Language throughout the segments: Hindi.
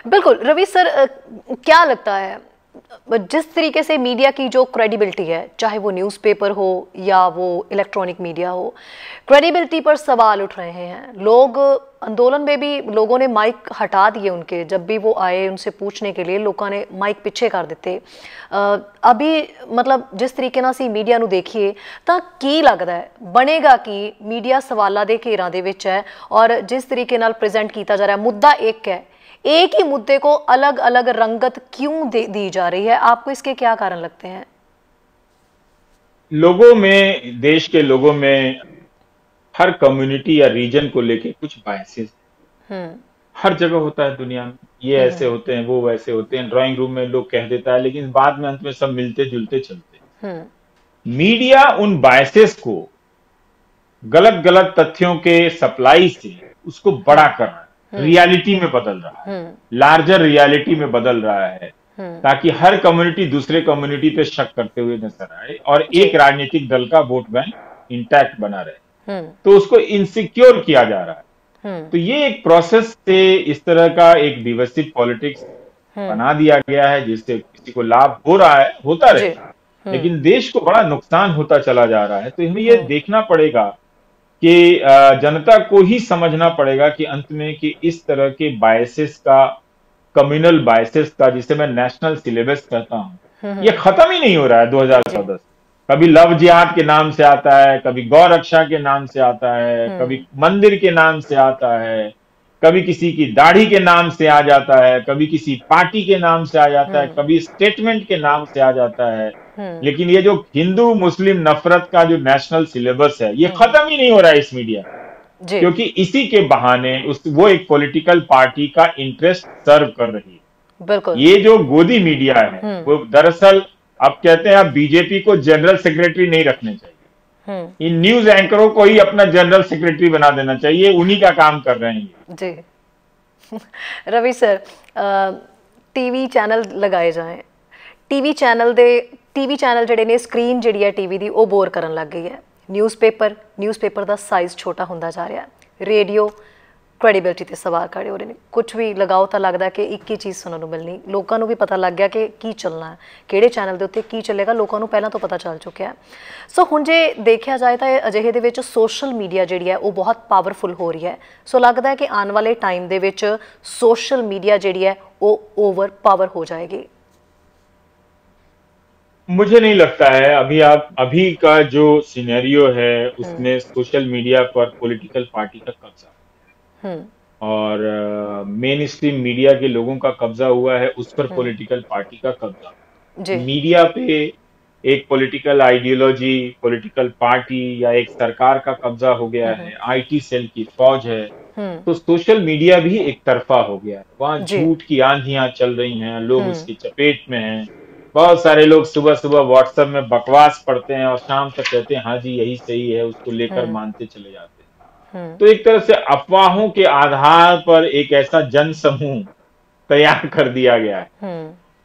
बिल्कुल रवि सर, क्या लगता है जिस तरीके से मीडिया की जो क्रेडिबिलिटी है, चाहे वो न्यूज़पेपर हो या वो इलेक्ट्रॉनिक मीडिया हो, क्रेडिबिलिटी पर सवाल उठ रहे हैं। लोग आंदोलन में भी लोगों ने माइक हटा दिए उनके, जब भी वो आए उनसे पूछने के लिए लोगों ने माइक पीछे कर दिते। अभी मतलब जिस तरीके ਨਾਲ ਅਸੀਂ मीडिया ਨੂੰ देखिए ਤਾਂ ਕੀ ਲੱਗਦਾ ਹੈ ਬਣੇਗਾ कि मीडिया सवालों के घेरां ਦੇ ਵਿੱਚ है और जिस तरीके ਨਾਲ प्रेजेंट किया जा रहा है मुद्दा एक है, एक ही मुद्दे को अलग अलग रंगत क्यों दी जा रही है? आपको इसके क्या कारण लगते हैं? लोगों में, देश के लोगों में हर कम्युनिटी या रीजन को लेके कुछ बायसेस हम्म। हर जगह होता है दुनिया में। ये ऐसे होते हैं, वो वैसे होते हैं, ड्राइंग रूम में लोग कह देता है, लेकिन बाद में अंत में सब मिलते जुलते चलते हैं। हम्म। मीडिया उन बायसेस को गलत गलत तथ्यों के सप्लाई से उसको बड़ा कर रहा है, रियलिटी में बदल रहा है, लार्जर रियलिटी में बदल रहा है, ताकि हर कम्युनिटी दूसरे कम्युनिटी पे शक करते हुए नजर आए और एक राजनीतिक दल का वोट बैंक इंटैक्ट बना रहे। तो उसको इनसिक्योर किया जा रहा है। तो ये एक प्रोसेस से इस तरह का एक डिवाइसिव पॉलिटिक्स बना दिया गया है, जिससे किसी को लाभ हो रहा है, होता रहेगा, लेकिन देश को बड़ा नुकसान होता चला जा रहा है। तो हमें ये देखना पड़ेगा कि जनता को ही समझना पड़ेगा कि अंत में कि इस तरह के बायसेस का, कम्युनल बायसेस का, जिसे मैं नेशनल सिलेबस कहता हूं, ये खत्म ही नहीं हो रहा है 2014 से। कभी लव जिहाद के नाम से आता है, कभी गौ रक्षा के नाम से आता है, कभी मंदिर के नाम से आता है, कभी किसी की दाढ़ी के नाम से आ जाता है, कभी किसी पार्टी के नाम से आ जाता है, कभी स्टेटमेंट के नाम से आ जाता है। लेकिन ये जो हिंदू मुस्लिम नफरत का जो नेशनल सिलेबस है, ये खत्म ही नहीं हो रहा है इस मीडिया, क्योंकि इसी के बहाने वो एक पॉलिटिकल पार्टी का इंटरेस्ट सर्व कर रही है। बिल्कुल। ये जो गोदी मीडिया है वो दरअसल अब कहते हैं अब बीजेपी को जनरल सेक्रेटरी नहीं रखने चाहिए, इन न्यूज एंकरों को ही अपना जनरल सेक्रेटरी बना देना चाहिए, उन्हीं का काम कर रहे हैं जी। रवि सर, टीवी चैनल लगाए जाए, टीवी चैनल ਜਿਹੜੇ ਨੇ ਸਕਰੀਨ ਜਿਹੜੀ ਹੈ टीवी ਦੀ ਉਹ ਬੋਰ ਕਰਨ ਲੱਗ ਗਈ ਹੈ। न्यूज़पेपर ਦਾ ਸਾਈਜ਼ ਛੋਟਾ ਹੁੰਦਾ ਜਾ ਰਿਹਾ ਹੈ। रेडियो क्रेडिबिलिटी ਤੇ सवाल खड़े हो रहे हैं। कुछ भी लगाओ तो लगता है कि एक ही चीज़ सुनने को मिलनी। लोगों को भी पता लग गया कि की चलना है, किहड़े चैनल के उत्ते की चलेगा, लोगों को पहला तो पता चल चुका है। सो हुण जे देखा जाए तो अजिहे दे विच सोशल मीडिया जिहड़ी है वो बहुत पावरफुल हो रही है। सो लगता है कि आने वाले टाइम दे विच सोशल मीडिया जिहड़ी है वो ओवर पावर हो जाएगी। मुझे नहीं लगता है। अभी का जो सिनेरियो है उसमें सोशल मीडिया पर पॉलिटिकल पार्टी का कब्जा और मेन स्ट्रीम मीडिया के लोगों का कब्जा हुआ है, उस पर पॉलिटिकल पार्टी का कब्जा। मीडिया पे एक पॉलिटिकल आइडियोलॉजी, पॉलिटिकल पार्टी या एक सरकार का कब्जा हो गया है, आईटी सेल की फौज है। तो सोशल मीडिया भी एक तरफा हो गया है, वहां झूठ की आंधियां चल रही हैं, लोग उसकी चपेट में हैं। बहुत सारे लोग सुबह सुबह व्हाट्सएप में बकवास पढ़ते हैं और शाम तक कहते हैं हाँ जी यही सही है, उसको लेकर मानते चले जाते हैं। तो एक तरह से अफवाहों के आधार पर एक ऐसा जन समूह तैयार कर दिया गया है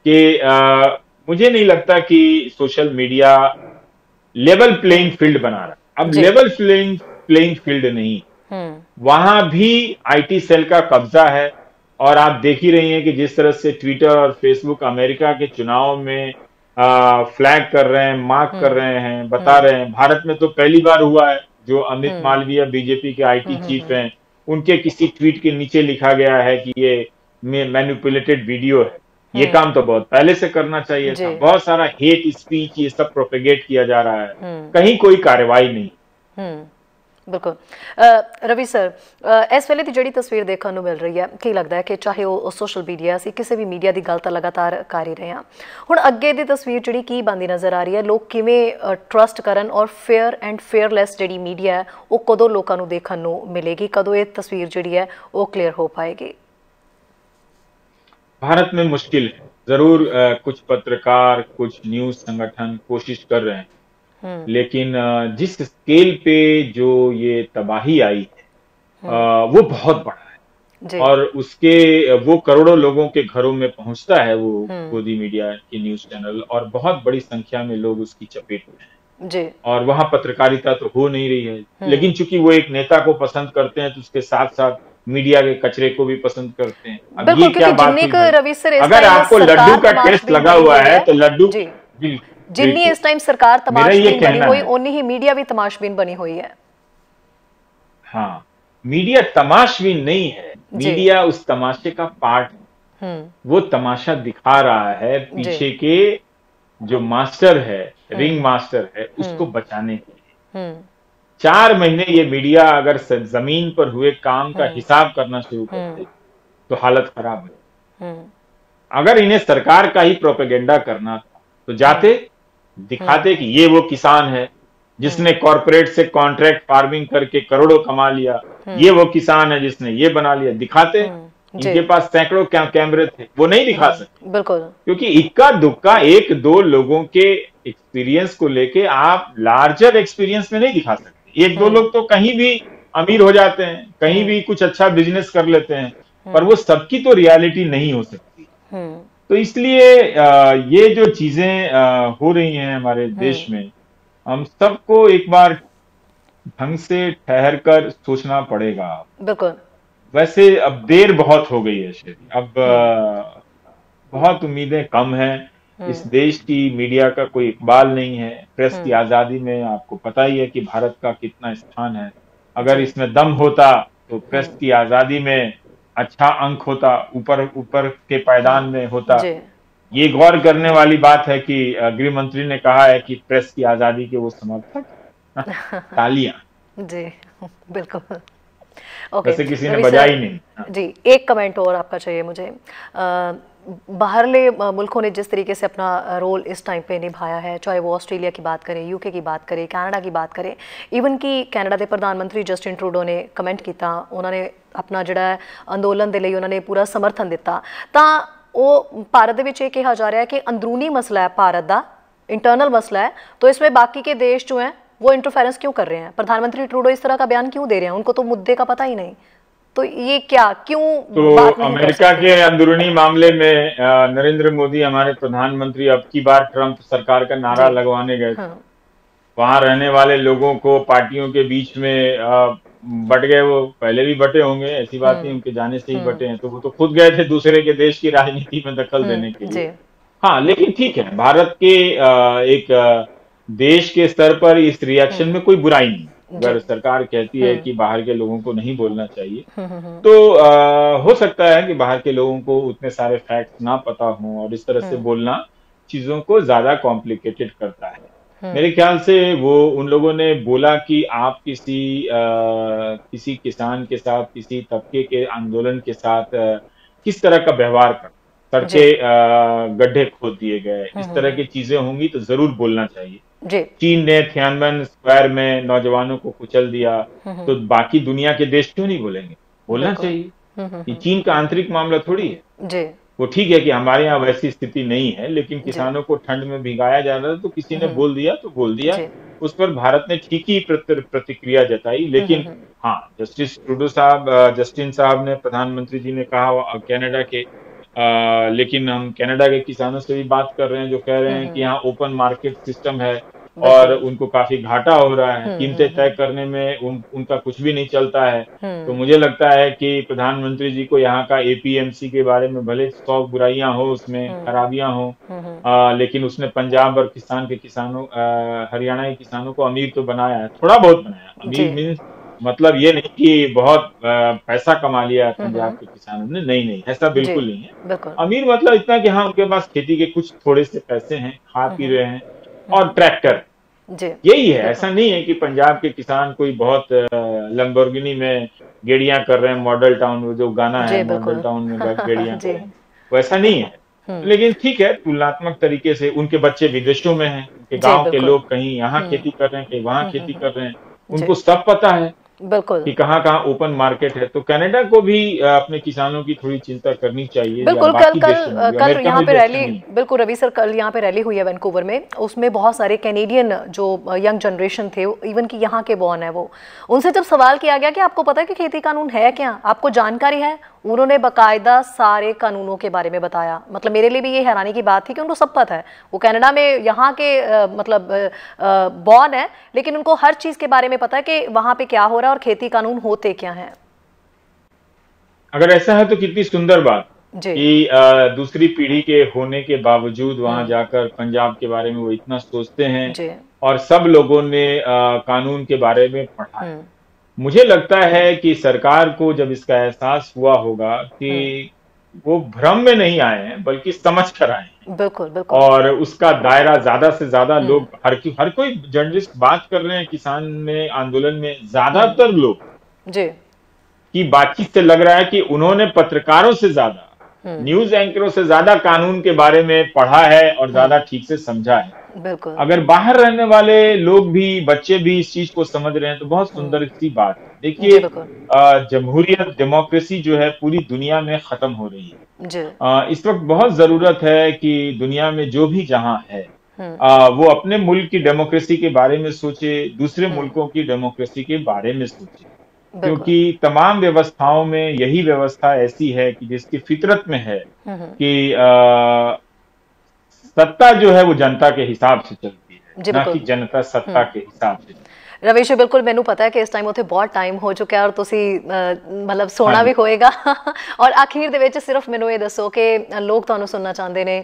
कि मुझे नहीं लगता कि social media level playing field बना रहा है। अब लेवल प्लेइंग फील्ड नहीं, वहां भी आईटी सेल का कब्जा है। और आप देख ही रही हैं कि जिस तरह से ट्विटर और फेसबुक अमेरिका के चुनाव में फ्लैग कर रहे हैं, मार्क कर रहे हैं, बता रहे हैं। भारत में तो पहली बार हुआ है, जो अमित मालवीय बीजेपी के आईटी चीफ हैं, उनके किसी ट्वीट के नीचे लिखा गया है कि ये मैनिपुलेटेड वीडियो है। ये काम तो बहुत पहले से करना चाहिए था। बहुत सारा हेट स्पीच ये सब प्रोपेगेट किया जा रहा है, कहीं कोई कार्रवाई नहीं। बिल्कुल। रवि सर, इस वेले की जी तस्वीर देखने को मिल रही है, की लगता है कि चाहे वो सोशल मीडिया से किसी भी मीडिया की गल तो लगातार कर ही रहे हैं, हुण अगे की तस्वीर जी की बनती नज़र आ रही है, लोग किवें ट्रस्ट करन और फेयर एंड फेयरलैस जी मीडिया है वो कदों लोगों को देखने को मिलेगी, कदों ये तस्वीर जी है वो क्लीयर हो पाएगी? भारत में मुश्किल है जरूर। कुछ पत्रकार, कुछ न्यूज संगठन कोशिश कर रहे हैं, लेकिन जिस स्केल पे जो ये तबाही आई है वो बहुत बड़ा है और उसके वो करोड़ों लोगों के घरों में पहुंचता है वो गोदी मीडिया के न्यूज चैनल, और बहुत बड़ी संख्या में लोग उसकी चपेट में हैं। और वहां पत्रकारिता तो हो नहीं रही है, लेकिन चूंकि वो एक नेता को पसंद करते हैं तो उसके साथ साथ मीडिया के कचरे को भी पसंद करते हैं। अब बिल्कुल, ये क्या क्योंकि बात जिन्नी हुई को भाई? रवि सर इस अगर टाइम आपको सरकार लड्डू का टेस्ट तमाशबीन लगा बनी हुआ हुई है है तो लड्डू जी, जिन्नी बिल्कुल, इस टाइम सरकार मेरा ये तमाशबीन बनी कहना हुई, है। उन्नी ही मीडिया भी तमाशबीन बनी हुई है। हाँ, मीडिया तमाशबीन नहीं है, जी। मीडिया उस तमाशे का पार्ट है। वो तमाशा दिखा रहा है जी। पीछे के जो मास्टर है, हम्म। रिंग मास्टर है, उसको हम्म। बचाने के लिए। हम्म। 4 महीने ये मीडिया अगर जमीन पर हुए काम का हम्म। हिसाब करना शुरू कर हम्म। दे तो हालत खराब हो जाए। हम्म। अगर इन्हें सरकार का ही प्रोपेगेंडा करना था तो हम्म। जाते, हम्म। दिखाते कि ये वो किसान है जिसने हम्म। कॉरपोरेट से कॉन्ट्रैक्ट फार्मिंग करके करोड़ों कमा लिया, ये हम्म। वो किसान है जिसने ये बना लिया, दिखाते। जी। इनके पास सैकड़ों कैमरे थे, वो नहीं दिखा सकते बिल्कुल। क्योंकि इक्का दुक्का एक दो लोगों के एक्सपीरियंस को लेके आप लार्जर एक्सपीरियंस में नहीं दिखा सकते। एक दो हम्म। लोग तो कहीं भी अमीर हो जाते हैं, कहीं हम्म। भी कुछ अच्छा बिजनेस कर लेते हैं, पर हम्म। वो सबकी तो रियलिटी नहीं हो सकती। हम्म। तो इसलिए ये जो चीजें हो रही हैं हमारे देश हम्म। में, हम सबको एक बार ढंग से ठहर कर सोचना पड़ेगा। बिल्कुल। वैसे अब देर बहुत हो गई है श्रेय, अब हम्म। बहुत उम्मीदें कम हैं। इस हम्म। देश की मीडिया का कोई इकबाल नहीं है। प्रेस की हम्म। आजादी में आपको पता ही है कि भारत का कितना स्थान है। अगर जी। इसमें दम होता तो प्रेस हम्म। की आजादी में अच्छा अंक होता, ऊपर ऊपर के पायदान में होता। जी। ये गौर करने वाली बात है कि गृह मंत्री ने कहा है कि प्रेस की आजादी के वो समर्थक हैं। तालियां। जी। बिल्कुल। ओके। वैसे किसी ने रवि बजाई सर, नहीं। हाँ। जी, एक कमेंट और आपका चाहिए मुझे। बाहरले मुल्कों ने जिस तरीके से अपना रोल इस टाइम पे निभाया है, चाहे वो ऑस्ट्रेलिया की बात करें, यूके की बात करें, कनाडा की बात करें, ਈਵਨ ਕਿ ਕੈਨੇਡਾ ਦੇ ਪ੍ਰਧਾਨ ਮੰਤਰੀ ਜਸਟਿਨ ਟਰੂਡੋ ਨੇ ਕਮੈਂਟ ਕੀਤਾ, ਉਹਨਾਂ ਨੇ ਆਪਣਾ ਜਿਹੜਾ ਹੈ ਅੰਦੋਲਨ ਦੇ ਲਈ ਉਹਨਾਂ ਨੇ ਪੂਰਾ ਸਮਰਥਨ ਦਿੱਤਾ। ਤਾਂ ਉਹ ਭਾਰਤ ਦੇ ਵਿੱਚ ਇਹ ਕਿਹਾ ਜਾ ਰਿਹਾ ਹੈ ਕਿ ਅੰਦਰੂਨੀ ਮਸਲਾ ਹੈ भारत का, इंटरनल मसला है, तो इसमें बाकी के देश जो हैं वो इंटरफेरेंस क्यों कर रहे हैं? प्रधानमंत्री ट्रूडो इस तरह का बयान क्यों दे रहे हैं? उनको तो मुद्दे का पता ही नहीं, तो ये क्या, क्यों तो बात नहीं कर अमेरिका सकते? के अंदरूनी मामले में नरेंद्र मोदी हमारे प्रधानमंत्री अब की बार ट्रंप सरकार का नारा जी। लगवाने गए थे। हाँ। वहां रहने वाले लोगों को पार्टियों के बीच में बट गए। वो पहले भी बटे होंगे, ऐसी बात नहीं, उनके जाने से ही बटे हैं। तो वो तो खुद गए थे दूसरे के देश की राजनीति में दखल देने के लिए। जी। हाँ, लेकिन ठीक है, भारत के एक देश के स्तर पर इस रिएक्शन में कोई बुराई नहीं। जी। अगर सरकार कहती है कि बाहर के लोगों को नहीं बोलना चाहिए, हम्म। तो हो सकता है कि बाहर के लोगों को उतने सारे फैक्ट्स ना पता हों और इस तरह से बोलना चीजों को ज्यादा कॉम्प्लिकेटेड करता है। मेरे ख्याल से वो उन लोगों ने बोला कि आप किसी किसान के साथ, किसी तबके के आंदोलन के साथ किस तरह का व्यवहार कर, सड़कें गड्ढे खोद दिए गए, इस तरह की चीजें होंगी तो जरूर बोलना चाहिए। जी। चीन ने थियानमेन स्क्वायर में नौजवानों को कुचल दिया, तो बाकी दुनिया के देश क्यों नहीं बोलेंगे? बोलना चाहिए। ये चीन का आंतरिक मामला थोड़ी है। जी। वो ठीक है कि हमारे यहाँ वैसी स्थिति नहीं है, लेकिन जी। किसानों को ठंड में भिगाया जा रहा था तो किसी ने बोल दिया तो बोल दिया। जी। उस पर भारत ने ठीक ही प्रतिक्रिया जताई। लेकिन हाँ, जस्टिस ट्रूडो साहब, जस्टिन साहब ने, प्रधानमंत्री जी ने कहा कनाडा के, लेकिन हम कनाडा के किसानों से भी बात कर रहे हैं जो कह रहे हैं कि यहाँ ओपन मार्केट सिस्टम है और उनको काफी घाटा हो रहा है, कीमतें तय करने में उनका कुछ भी नहीं चलता है। तो मुझे लगता है कि प्रधानमंत्री जी को यहाँ का एपीएमसी के बारे में भले 100 बुराइयां हो, उसमें खराबियां हो, लेकिन उसने पंजाब और हरियाणा के किसानों को अमीर तो बनाया है, थोड़ा बहुत बनाया। अमीर मीन्स मतलब ये नहीं कि बहुत पैसा कमा लिया है पंजाब के किसानों ने, नहीं, ऐसा बिल्कुल नहीं है। अमीर मतलब इतना कि हाँ, उनके पास खेती के कुछ थोड़े से पैसे हैं, खा पी रहे हैं, और ट्रैक्टर, यही है। ऐसा नहीं है कि पंजाब के किसान कोई बहुत लंबोर्गिनी में गेड़ियां कर रहे हैं, मॉडल टाउन में जो गाना है, मॉडल टाउन में गेड़ियां कर रहे हैं, वैसा नहीं है। लेकिन ठीक है, तुलनात्मक तरीके से उनके बच्चे विदेशों में हैं, उनके गांव के लोग कहीं यहाँ खेती कर रहे हैं, कहीं वहां खेती कर रहे हैं, उनको सब पता है बिल्कुल कि कहाँ कहाँ ओपन मार्केट है। तो कनाडा को भी अपने किसानों की थोड़ी चिंता करनी चाहिए। बिल्कुल। कल यहाँ पे रैली, बिल्कुल रवि सर, कल यहाँ पे रैली हुई है वैंकूवर में, उसमें बहुत सारे कैनेडियन जो यंग जनरेशन थे, इवन कि यहाँ के बॉर्न है, वो उनसे जब सवाल किया गया कि आपको पता है कि खेती कानून है क्या, आपको जानकारी है, उन्होंने बाकायदा सारे कानूनों के बारे में बताया। मतलब मेरे लिए भी ये हैरानी की बात थी कि उनको सब पता है। वो कनाडा में यहाँ के मतलब बॉर्न है, लेकिन उनको हर चीज़ के बारे में पता है कि वहाँ पे क्या हो रहा है और खेती कानून होते क्या हैं। अगर ऐसा है तो कितनी सुंदर बात जी। कि दूसरी पीढ़ी के होने के बावजूद वहां जाकर पंजाब के बारे में वो इतना सोचते हैं जी। और सब लोगों ने कानून के बारे में पढ़ा है। हम्म। मुझे लगता है कि सरकार को जब इसका एहसास हुआ होगा हम्म। कि वो भ्रम में नहीं आए हैं बल्कि समझ कर आए हैं बिल्कुल बिल्कुल। और उसका दायरा ज्यादा से ज्यादा हम्म। लोग हर कोई जर्नलिस्ट बात कर रहे हैं किसान में आंदोलन में ज्यादातर हम्म। लोग जी। की बातचीत से लग रहा है कि उन्होंने पत्रकारों से ज्यादा हम्म। न्यूज एंकरों से ज्यादा कानून के बारे में पढ़ा है और ज्यादा हम्म। ठीक से समझा है। बिल्कुल। अगर बाहर रहने वाले लोग भी बच्चे भी इस चीज को समझ रहे हैं तो बहुत सुंदर सी बात है। देखिए जी बिल्कुल। जमहूरियत डेमोक्रेसी जो है पूरी दुनिया में खत्म हो रही है। जी। इस वक्त बहुत जरूरत है कि दुनिया में जो भी जहां है हम्म। वो अपने मुल्क की डेमोक्रेसी के बारे में सोचे, दूसरे हम्म। मुल्कों की डेमोक्रेसी के बारे में सोचे, बिल्कुल। क्योंकि तमाम व्यवस्थाओं में यही व्यवस्था ऐसी है कि जिसकी फितरत में है हम्म। कि सत्ता जो है वो जनता के हिसाब से चलती है, जी ना कि बिल्कुल। जनता सत्ता हम्म। के हिसाब से। रवीश जी बिल्कुल ਮੈਨੂੰ ਪਤਾ ਹੈ ਕਿ ਇਸ ਟਾਈਮ ਉੱਥੇ ਬਹੁਤ ਟਾਈਮ ਹੋ ਚੁੱਕਿਆ ਔਰ ਤੁਸੀਂ ਮਤਲਬ हाँ ਸੋਣਾ जी। ਵੀ ਹੋਏਗਾ ਔਰ ਆਖਿਰ ਦੇ ਵਿੱਚ ਸਿਰਫ ਮੈਨੂੰ ਇਹ ਦੱਸੋ ਕਿ ਲੋਕ ਤੁਹਾਨੂੰ ਸੁਣਨਾ ਚਾਹੁੰਦੇ ਨੇ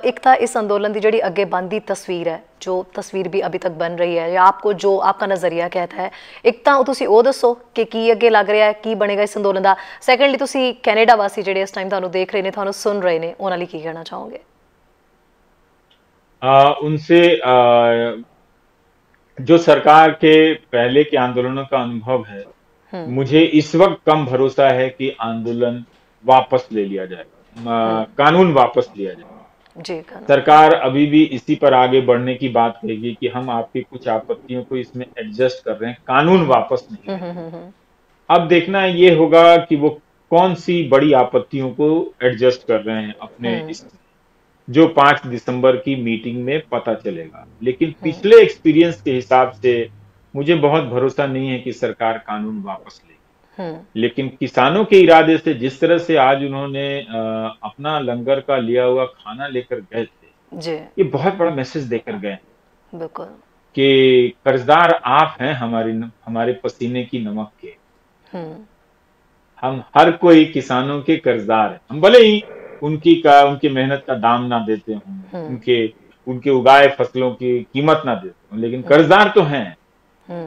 ਇੱਕ ਤਾਂ इस आंदोलन की जी अगे बनती तस्वीर है जो तस्वीर भी अभी तक बन रही है या आपको जो आपका नज़रिया कहता है एक तो तुसी वो दसो कि की अगे लग रहा है की बनेगा इस अंदोलन का। सैकेंडली तुसी कैनेडा वासी जिहड़े इस टाइम तुहानू देख रहे हैं तुहानू सुन रहे हैं उन्हां लई की कहना चाहोगे? उनसे जो सरकार के पहले के आंदोलनों का अनुभव है, मुझे इस वक्त कम भरोसा है कि आंदोलन वापस ले लिया जाएगा, कानून वापस लिया जाएगा। जी कानून। सरकार अभी भी इसी पर आगे बढ़ने की बात कहेगी कि हम आपकी कुछ आपत्तियों को इसमें एडजस्ट कर रहे हैं, कानून वापस नहीं लेंगे। अब देखना ये होगा कि वो कौन सी बड़ी आपत्तियों को एडजस्ट कर रहे हैं अपने इस, जो 5 दिसंबर की मीटिंग में पता चलेगा। लेकिन पिछले एक्सपीरियंस के हिसाब से मुझे बहुत भरोसा नहीं है कि सरकार कानून वापस लेगी। लेकिन किसानों के इरादे से जिस तरह से आज उन्होंने अपना लंगर का लिया हुआ खाना लेकर गए थे, जी ये बहुत बड़ा मैसेज देकर गए बिल्कुल कि कर्जदार आप हैं हमारे पसीने की नमक के। हम हर कोई किसानों के कर्जदार हैं। हम भले ही उनकी मेहनत का दाम ना देते हों, उनके उगाए फसलों की कीमत ना देते हों, लेकिन कर्जदार तो हैं।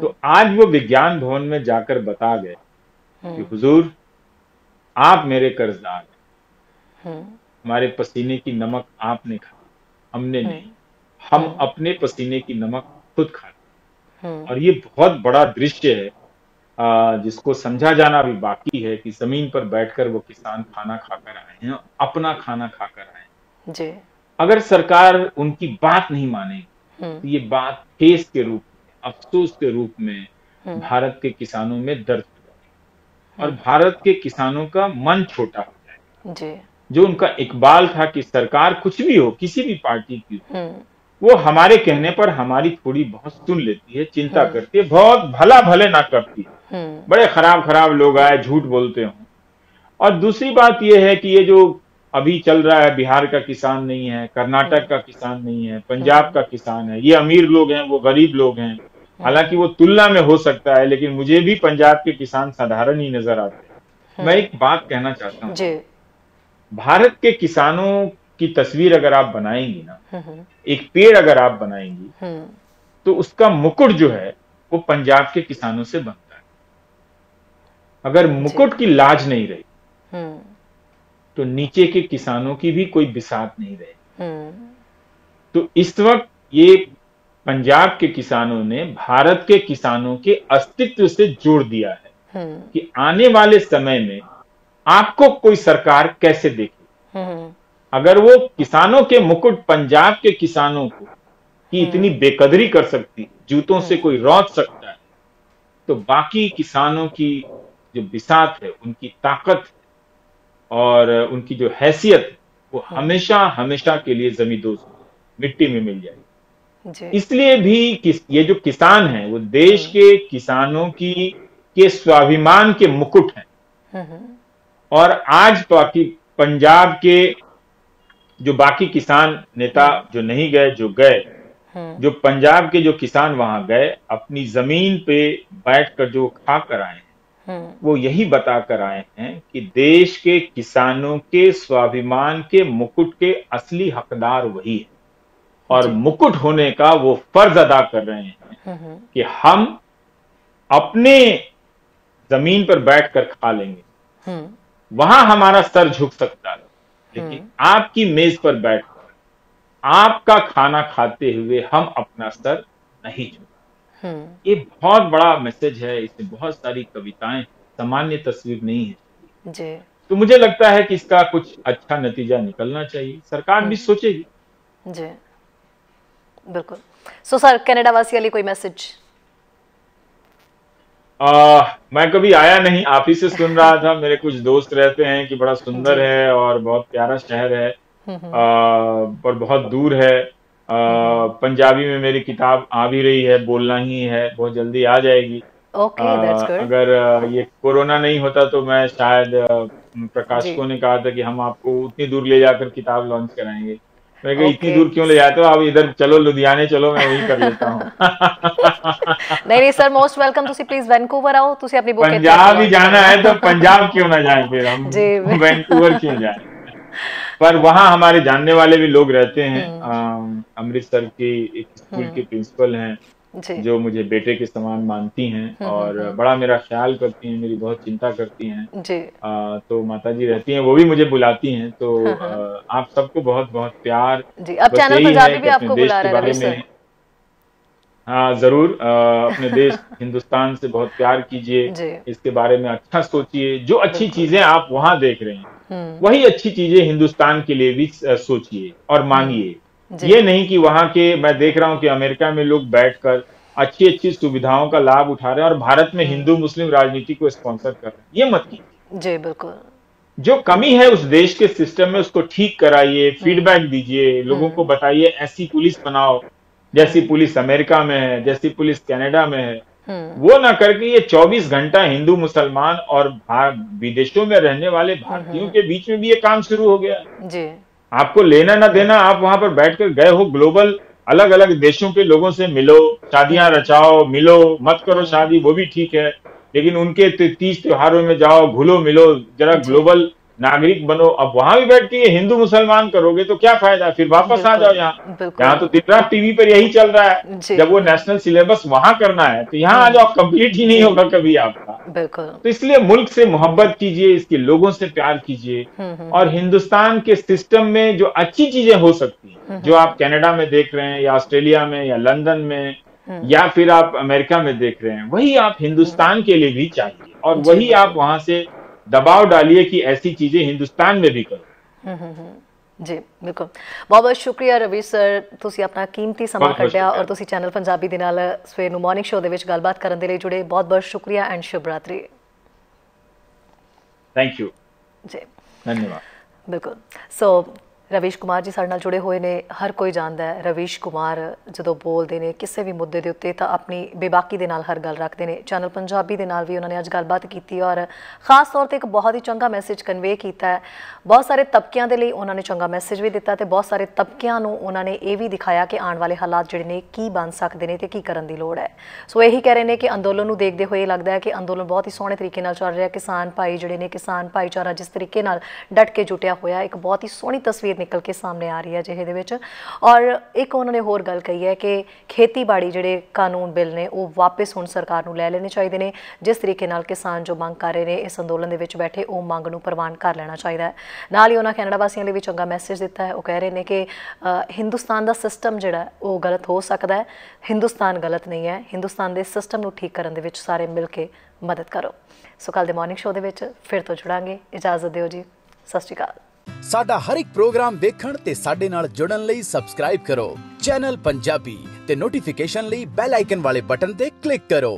तो आज वो विज्ञान भवन में जाकर बता गए कि हुजूर आप मेरे कर्जदार हैं, हमारे पसीने की नमक आपने खा, हमने नहीं, हम अपने पसीने की नमक खुद खाते। और ये बहुत बड़ा दृश्य है जिसको समझा जाना भी बाकी है कि जमीन पर बैठकर वो किसान खाना खाकर आए हैं, अपना खाना खाकर आए हैं। अगर सरकार उनकी बात नहीं मानेगी तो ये बात ठेस के रूप में, अफसोस के रूप में भारत के किसानों में दर्द और भारत के किसानों का मन छोटा हो जाएगा। जो उनका इकबाल था कि सरकार कुछ भी हो, किसी भी पार्टी की हो, वो हमारे कहने पर हमारी थोड़ी बहुत सुन लेती है, चिंता करती है, बहुत भला भले ना करती है। बड़े खराब लोग आए झूठ बोलते हो। और दूसरी बात यह है कि ये जो अभी चल रहा है, बिहार का किसान नहीं है, कर्नाटक का किसान नहीं है, पंजाब का किसान है, ये अमीर लोग हैं, वो गरीब लोग हैं। हालांकि वो तुलना में हो सकता है, लेकिन मुझे भी पंजाब के किसान साधारण ही नजर आते हैं। मैं एक बात कहना चाहता हूँ, भारत के किसानों की तस्वीर अगर आप बनाएंगी ना, एक पेड़ अगर आप बनाएंगी तो उसका मुकुट जो है वो पंजाब के किसानों से बनता है। अगर मुकुट की लाज नहीं रही तो नीचे के किसानों की भी कोई बिसात नहीं रही। तो इस वक्त ये पंजाब के किसानों ने भारत के किसानों के अस्तित्व से जोड़ दिया है कि आने वाले समय में आपको कोई सरकार कैसे देखे। अगर वो किसानों के मुकुट पंजाब के किसानों को की इतनी बेकदरी कर सकती, जूतों से कोई रौंद सकता है, तो बाकी किसानों की जो बिसात है, उनकी ताकत और उनकी जो हैसियत है, वो हमेशा हमेशा के लिए जमींदोज मिट्टी में मिल जाएगी। इसलिए भी ये जो किसान है वो देश के किसानों के स्वाभिमान के मुकुट हैं। और आज बाकी पंजाब के जो बाकी किसान नेता जो नहीं गए, जो गए, जो पंजाब के जो किसान वहां गए, अपनी जमीन पे बैठकर जो खा कर आए, वो यही बताकर आए हैं कि देश के किसानों के स्वाभिमान के मुकुट के असली हकदार वही है, और मुकुट होने का वो फर्ज अदा कर रहे हैं कि हम अपने जमीन पर बैठकर खा लेंगे, वहां हमारा सर झुक सकता है, लेकिन आपकी मेज पर बैठकर आपका खाना खाते हुए हम अपना सर नहीं झुका। ये बहुत बड़ा मैसेज है, इसमें बहुत सारी कविताएं, सामान्य तस्वीर नहीं है जी। तो मुझे लगता है कि इसका कुछ अच्छा नतीजा निकलना चाहिए, सरकार भी सोचेगी जी। बिल्कुल। सो सर, कनाडा वासी वाली कोई मैसेज? मैं कभी आया नहीं, आप ही से सुन रहा था। मेरे कुछ दोस्त रहते हैं कि बड़ा सुंदर है और बहुत प्यारा शहर है, पर बहुत दूर है। पंजाबी में मेरी किताब आ भी रही है, बोलना ही है, बहुत जल्दी आ जाएगी। अगर ये कोरोना नहीं होता तो मैं शायद, प्रकाशकों ने कहा था कि हम आपको उतनी दूर ले जाकर किताब लॉन्च कराएंगे। मैं कहा इतनी दूर क्यों ले जाते हो आप, इधर चलो, लुधियाने चलो, मैं वहीं कर लेता हूँ। नहीं सर, मोस्ट वेलकम। तुसी प्लीज वैंकूवर आओ, तुसी अपनी बुक पंजाब ही जाना है तो पंजाब क्यों ना जाए, फिर हम वैंकूवर क्यों जाए। पर वहाँ हमारे जानने वाले भी लोग रहते हैं। अमृतसर की एक स्कूल की प्रिंसिपल हैं जो मुझे बेटे के समान मानती हैं और बड़ा मेरा ख्याल करती हैं, मेरी बहुत चिंता करती हैं जी। तो माताजी रहती हैं, वो भी मुझे बुलाती हैं। तो आप सबको बहुत बहुत प्यार जी। अब चैनल पंजाबी भी आपको बुला रहा है में। हाँ जरूर, अपने देश हिंदुस्तान से बहुत प्यार कीजिए, इसके बारे में अच्छा सोचिए। जो अच्छी चीजें आप वहाँ देख रहे हैं वही अच्छी चीजें हिंदुस्तान के लिए भी सोचिए और मांगिए। ये नहीं कि वहां के, मैं देख रहा हूं कि अमेरिका में लोग बैठकर अच्छी अच्छी सुविधाओं का लाभ उठा रहे हैं और भारत में हिंदू मुस्लिम राजनीति को स्पॉन्सर कर रहे हैं। ये मत कीजिए जी। बिल्कुल। जो कमी है उस देश के सिस्टम में उसको ठीक कराइए, फीडबैक दीजिए, लोगों को बताइए ऐसी पुलिस बनाओ जैसी पुलिस अमेरिका में है, जैसी पुलिस कनाडा में है। वो ना करके ये 24 घंटा हिंदू मुसलमान और विदेशों में रहने वाले भारतीयों के बीच में भी ये काम शुरू हो गया जी। आपको लेना ना देना, आप वहां पर बैठकर गए हो, ग्लोबल अलग अलग देशों के लोगों से मिलो, शादियां रचाओ, मिलो, मत करो शादी वो भी ठीक है, लेकिन उनके तीज त्योहारों में जाओ, घुलो मिलो, जरा ग्लोबल नागरिक बनो। अब वहां भी बैठ के ये हिंदू मुसलमान करोगे तो क्या फायदा, फिर वापस आ जाओ यहाँ। यहाँ तो दिन रात टीवी पर यही चल रहा है। जब वो नेशनल सिलेबस वहां करना है तो यहाँ आ जाओ, कंप्लीट ही नहीं होगा कभी आपका। बिल्कुल। तो इसलिए मुल्क से मोहब्बत कीजिए, इसके लोगों से प्यार कीजिए और हिंदुस्तान के सिस्टम में जो अच्छी चीजें हो सकती हैं, जो आप कनाडा में देख रहे हैं या ऑस्ट्रेलिया में या लंदन में या फिर आप अमेरिका में देख रहे हैं, वही आप हिंदुस्तान के लिए भी चाहिए और वही आप वहां से दबाव डालिए कि ऐसी चीजें हिंदुस्तान में भी करो। जी बिल्कुल। बहुत बहुत शुक्रिया रवि सर, ਤੁਸੀਂ ਆਪਣਾ ਕੀਮਤੀ ਸਮਾਂ ਕੱਢਿਆ ਔਰ ਤੁਸੀਂ ਚੈਨਲ ਪੰਜਾਬੀ ਦੇ ਨਾਲ ਸਵੇਰ ਨੂੰ ਮਾਰਨਿੰਗ ਸ਼ੋਅ ਦੇ ਵਿੱਚ ਗੱਲਬਾਤ ਕਰਨ ਦੇ ਲਈ ਜੁੜੇ। ਬਹੁਤ ਬਹੁਤ ਸ਼ੁਕਰੀਆ ਐਂਡ ਸ਼ੁਭ ਰਾਤਰੀ। ਥੈਂਕ ਯੂ ਜੀ, ਧੰਨਵਾਦ। ਬਿਲਕੁਲ। ਸੋ रवीश कुमार जी साडे नाल जुड़े हुए ने। हर कोई जानता है रवीश कुमार जो बोलते हैं किसी भी मुद्दे के उत्ते तो अपनी बेबाकी के नाल हर गल रखते हैं। चैनल पंजाबी के नाल भी उन्होंने अज गलबात की और खास तौर पर एक बहुत ही चंगा मैसेज कन्वे किया है। बहुत सारे तबकियां के लिए उन्होंने चंगा मैसेज भी दिता तो बहुत सारे तबकियां उन्होंने ये भी दिखाया कि आने वाले हालात जिहड़े ने की बन सकते हैं तो की करन दी लोड़ है। सो यही कह रहे हैं कि अंदोलन को देखते हुए लगता है कि अंदोलन बहुत ही सोहने तरीके नाल चल रहा है। किसान भाई जिहड़े ने, किसान भाईचारा जिस तरीके नाल डट के जुटिया होया, एक बहुत ही सोहनी तस्वीर निकल के सामने आ रही है अजिहे दे विच। और एक उन्होंने होर गल कही है कि खेतीबाड़ी जिहड़े कानून बिल ने वो वापस हुण सरकार नूं लै लेने चाहिए ने। जिस तरीके नाल किसान जो मंग कर रहे हैं इस अंदोलन दे विच बैठे वो मंग नूं प्रवान कर लेना चाहिए है। नाल ही उन्होंने कैनेडा वासियों लई भी चंगा मैसेज दिता है। वो कह रहे हैं कि हिंदुस्तान का सिस्टम जिहड़ा वो गलत हो सकता है, हिंदुस्तान गलत नहीं है। हिंदुस्तान के सिस्टम नूं ठीक करन दे विच सारे मिल के मदद करो। सो कल दे मॉर्निंग शो दे विच फिर तो जुड़ांगे। इजाजत दिओ जी, सत श्री अकाल। साडा हर एक प्रोग्राम देखण ते साडे नाल जुड़न लई सबसक्राइब करो चैनल पंजाबी ते नोटिफिकेशन लई बेल आइकन वाले बटन ते क्लिक करो।